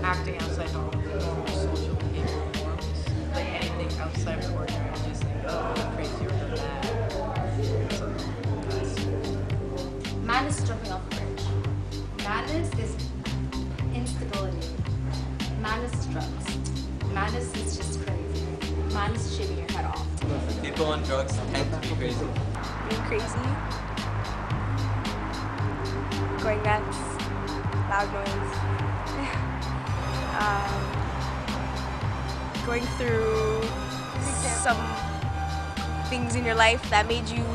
acting outside normal social behavioral norms. Like anything outside of the ordinary, you just think, oh, you're crazy or you're mad. So that's... Madness is jumping off a bridge. Madness is instability. Madness is drugs. Madness is just crazy. Madness is shaving your head off. People on drugs tend to be crazy. Being crazy. Going nuts. Loud noise. Going through some things in your life that made you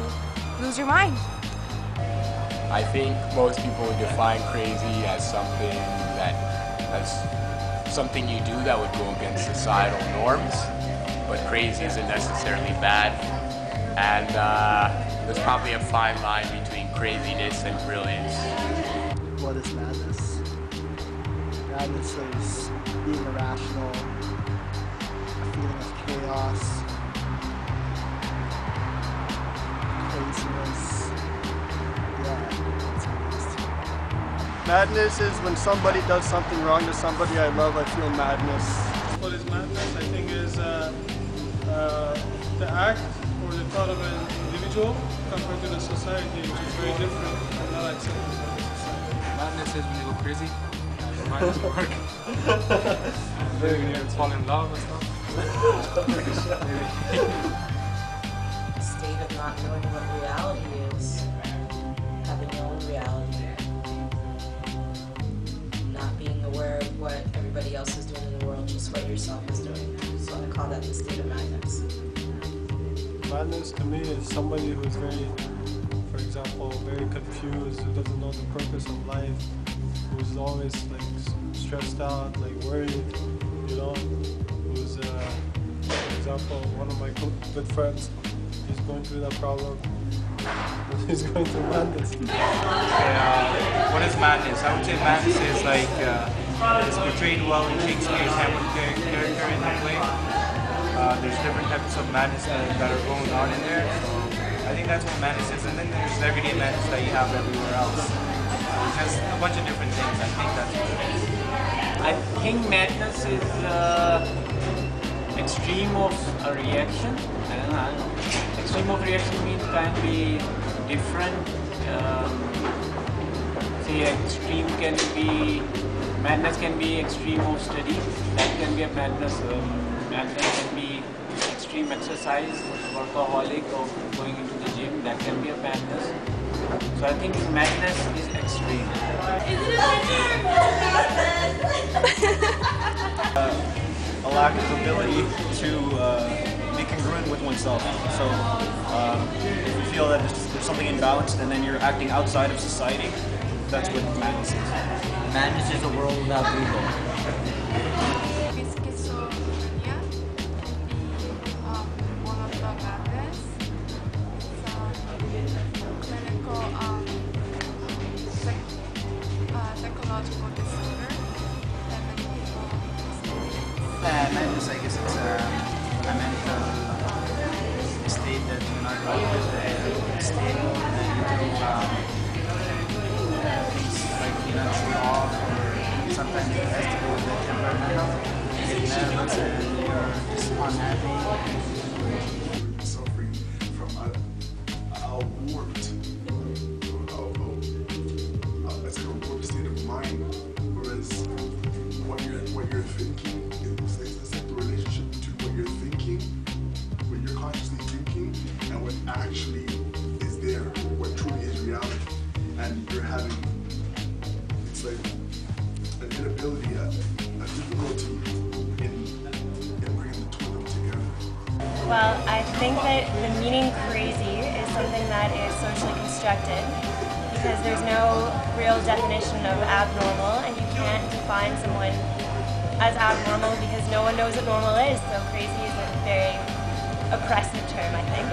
lose your mind. I think most people define crazy as something you do that would go against societal norms, but crazy isn't necessarily bad. And there's probably a fine line between craziness and brilliance. What is madness? Madness is being irrational, a feeling of chaos, craziness. Yeah, that's madness too. Madness is when somebody does something wrong to somebody I love, I feel madness. What is madness, I think, is the act or the thought of an individual compared to the society, which is very different and not accepted by the society. Madness is when you go crazy. Mind doesn't work. Maybe when you fall in love or stuff. A state of not knowing what reality is, having your own reality, not being aware of what everybody else is doing in the world, just what yourself is doing. So I call that the state of madness. Madness to me is somebody who is very, for example, very confused, who doesn't know the purpose of life, who's always like stressed out, like worried, you know, who's, for example, one of my good friends, he's going through that problem. He's going through madness. What is madness? I would say madness is like, it's portrayed well in Shakespeare's Hamlet character in the play. There's different types of madness that are going on in there. So I think that's what madness is. And then there's everyday madness that you have everywhere else. It's just a bunch of different things. I think that's what it is. I think madness is extreme of a reaction. I don't know. Extreme of reaction means can be different. Say extreme can be, madness can be extreme of study. That can be a madness. Madness can be extreme exercise, workaholic, or going into the gym. That can be a madness. So I think madness is extreme. A lack of ability to be congruent with oneself. So if you feel that there's something imbalanced and then you're acting outside of society, that's what madness is. Madness is a world without Google. Psychological disorder that many people experience. Madness, I guess it's a mental state that you're not really stable and things like financially off, or sometimes it has to do with the temperamental. You get nervous and you're just unhappy. Suffering from a warped state of mind, whereas what you're thinking is like the relationship between what you're thinking, what you're consciously thinking, and what actually is there, what truly is reality. And you're having, it's like an inability, a difficulty in bringing the two of them together. Well, I think that the meaning crazy is something that is socially constructed, because there's no real definition of abnormal, and you can't define someone as abnormal because no one knows what normal is, so crazy is a very oppressive term, I think.